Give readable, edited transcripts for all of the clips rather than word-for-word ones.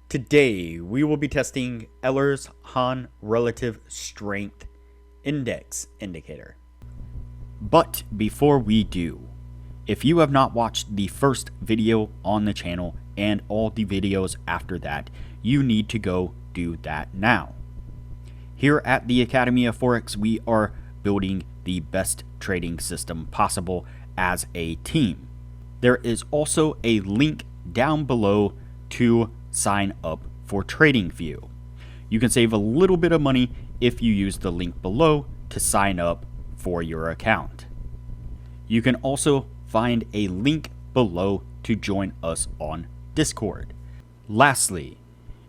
Today, we will be testing Ehlers Hann Relative Strength Index Indicator. But before we do, if you have not watched the first video on the channel and all the videos after that, you need to go do that now. Here at the Academy of Forex, we are building the best trading system possible as a team. There is also a link down below to sign up for Tradingview. You can save a little bit of money if you use the link below to sign up for your account. You can also find a link below to join us on Discord. Lastly,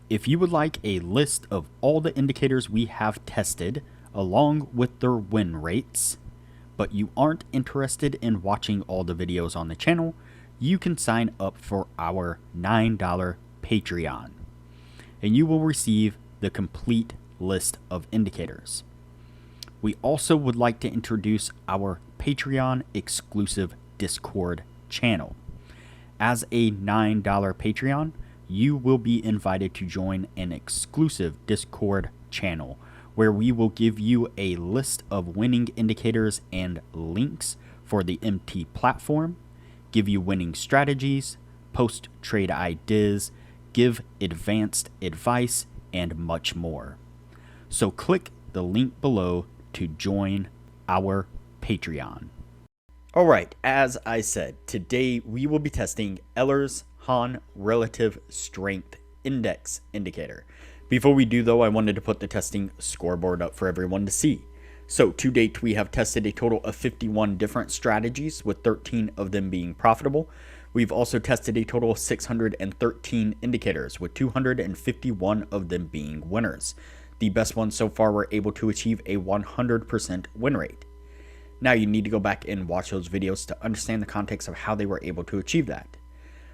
if you would like a list of all the indicators we have tested along with their win rates, but you aren't interested in watching all the videos on the channel, you can sign up for our $9 Patreon, and you will receive the complete list of indicators. We also would like to introduce our Patreon exclusive Discord channel. As a $9 Patreon, you will be invited to join an exclusive Discord channel where we will give you a list of winning indicators and links for the MT platform, give you winning strategies, post trade ideas, give advanced advice, and much more. So click the link below to join our Patreon. Alright, as I said, today we will be testing Ehlers Hann Relative Strength Index Indicator. Before we do though, I wanted to put the testing scoreboard up for everyone to see. So to date, we have tested a total of 51 different strategies, with 13 of them being profitable. We've also tested a total of 613 indicators, with 251 of them being winners. The best ones so far were able to achieve a 100% win rate. Now you need to go back and watch those videos to understand the context of how they were able to achieve that.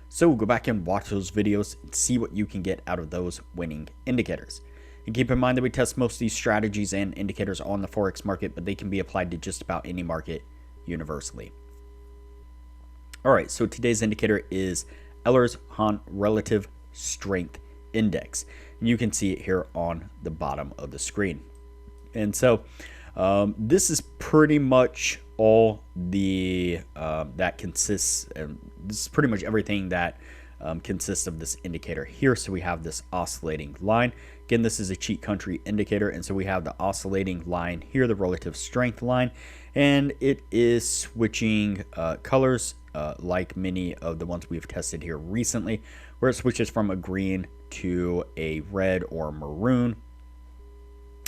So go back and watch those videos and see what you can get out of those winning indicators. And keep in mind that we test most of these strategies and indicators on the Forex market, but they can be applied to just about any market universally. Alright, so today's indicator is Ehlers Hann Relative Strength Index. And you can see it here on the bottom of the screen. And so this is pretty much all the that consists, and this is pretty much everything that consists of this indicator here. So we have this oscillating line. Again, this is a cheat country indicator, and so we have the oscillating line here, the relative strength line, and it is switching colors like many of the ones we've tested here recently, where it switches from a green to a red or maroon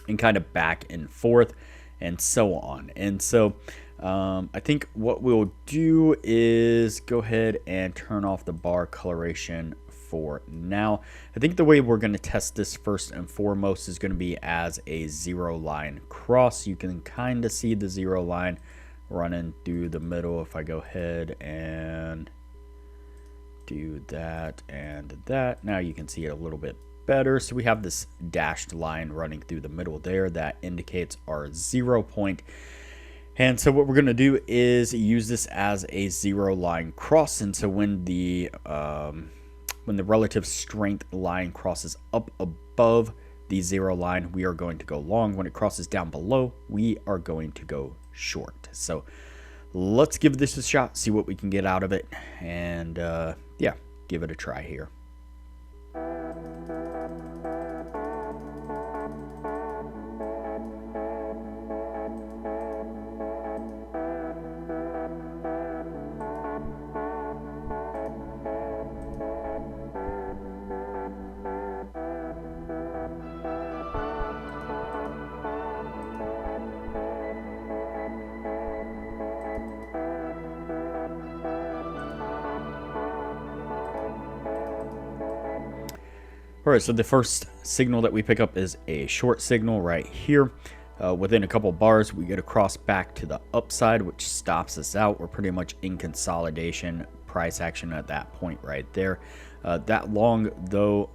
and kind of back and forth and so on. And so I think what we'll do is go ahead and turn off the bar coloration for now. I think the way we're going to test this first and foremost is going to be as a zero line cross. You can kind of see the zero line running through the middle. If I go ahead and do that and that, now you can see it a little bit better. So we have this dashed line running through the middle there that indicates our 0 point. And so what we're going to do is use this as a zero line cross. And so when the relative strength line crosses up above the zero line, we are going to go long. When it crosses down below, we are going to go short. So let's give this a shot, see what we can get out of it, and yeah, give it a try here. Alright, so the first signal that we pick up is a short signal right here. Within a couple bars, we get a cross back to the upside, which stops us out. We're pretty much in consolidation price action at that point right there. That long, though,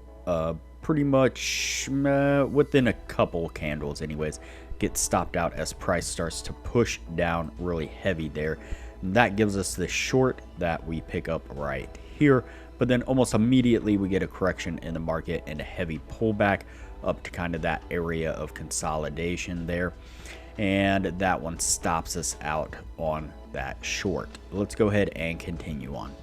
pretty much within a couple candles anyways, gets stopped out as price starts to push down really heavy there. And that gives us the short that we pick up right here. but then almost immediately we get a correction in the market and a heavy pullback up to kind of that area of consolidation there. And that one stops us out on that short. Let's go ahead and continue on.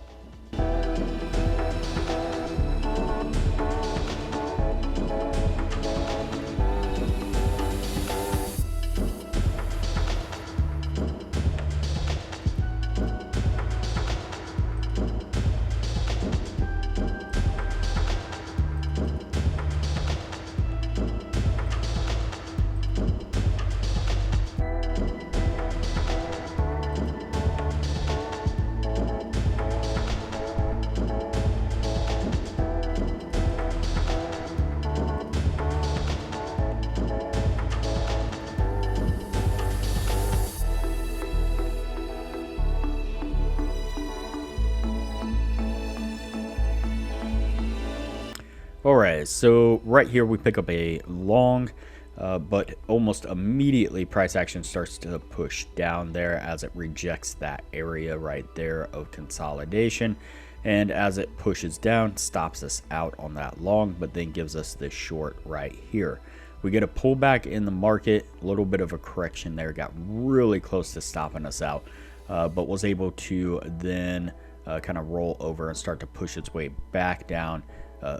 Alright, so right here we pick up a long, but almost immediately price action starts to push down there as it rejects that area right there of consolidation. And as it pushes down, stops us out on that long, but then gives us this short right here. We get a pullback in the market, a little bit of a correction there, got really close to stopping us out, but was able to then kind of roll over and start to push its way back down.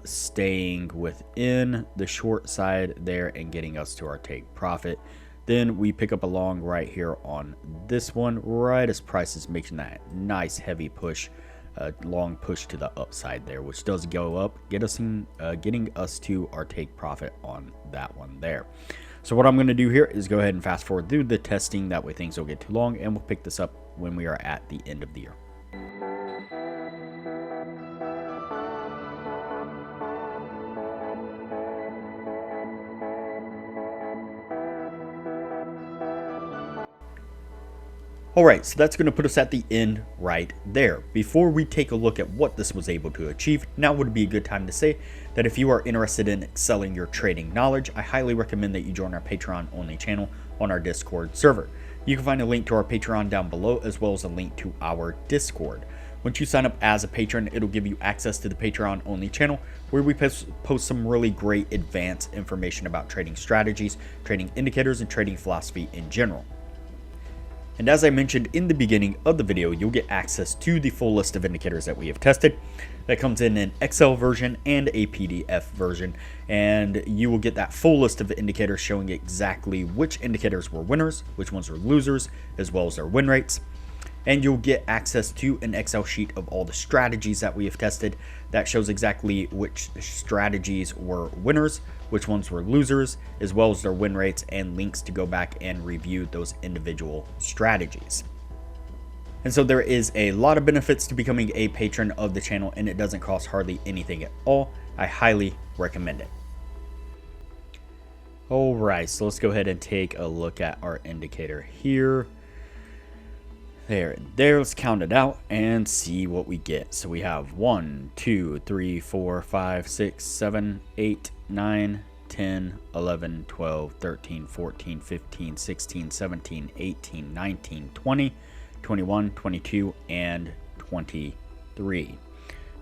Staying within the short side there and getting us to our take profit. Then we pick up a long right here on this one, right as price is making that nice heavy push, long push to the upside there, which does go up, getting us to our take profit on that one there. So what I'm going to do here is go ahead and fast forward through the testing, that way things don't get too long, and we'll pick this up when we are at the end of the year. Alright, so that's going to put us at the end right there. Before we take a look at what this was able to achieve, now would be a good time to say that if you are interested in excelling your trading knowledge, I highly recommend that you join our Patreon only channel on our Discord server. You can find a link to our Patreon down below, as well as a link to our Discord. Once you sign up as a patron, it'll give you access to the Patreon only channel, where we post some really great advanced information about trading strategies, trading indicators, and trading philosophy in general. And as I mentioned in the beginning of the video, you'll get access to the full list of indicators that we have tested. That comes in an Excel version and a PDF version, and you will get that full list of indicators showing exactly which indicators were winners, which ones were losers, as well as their win rates. And you'll get access to an Excel sheet of all the strategies that we have tested that shows exactly which strategies were winners, which ones were losers, as well as their win rates, and links to go back and review those individual strategies. And so there is a lot of benefits to becoming a patron of the channel, and it doesn't cost hardly anything at all. I highly recommend it. Alright, so let's go ahead and take a look at our indicator here. There, let's count it out and see what we get. So we have 1, 2, 3, 4, 5, 6, 7, 8, 9, 10, 11, 12, 13, 14, 15, 16, 17, 18, 19, 20, 21, 22, and 23.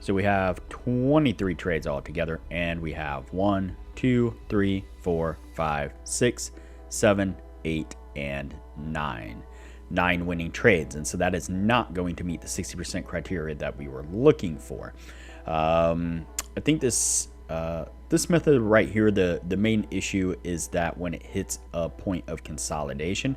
So we have 23 trades all together, and we have 1, 2, 3, 4, 5, 6, 7, 8, and 9. 9 winning trades, and so that is not going to meet the 60% criteria that we were looking for. I think this method right here, the main issue is that when it hits a point of consolidation,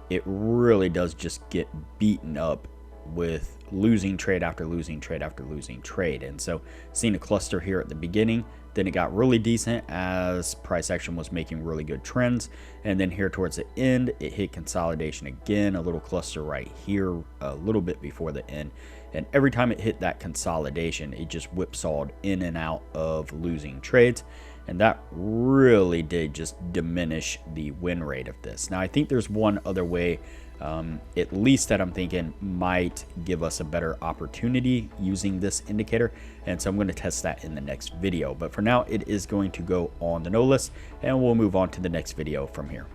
it really does just get beaten up with losing trade after losing trade after losing trade. And so seeing a cluster here at the beginning, then it got really decent as price action was making really good trends, and then here towards the end it hit consolidation again, a little cluster right here a little bit before the end, and every time it hit that consolidation it just whipsawed in and out of losing trades, and that really did just diminish the win rate of this. Now I think there's one other way, at least that I'm thinking might give us a better opportunity using this indicator, and so I'm going to test that in the next video. But for now, it is going to go on the no list, and we'll move on to the next video from here.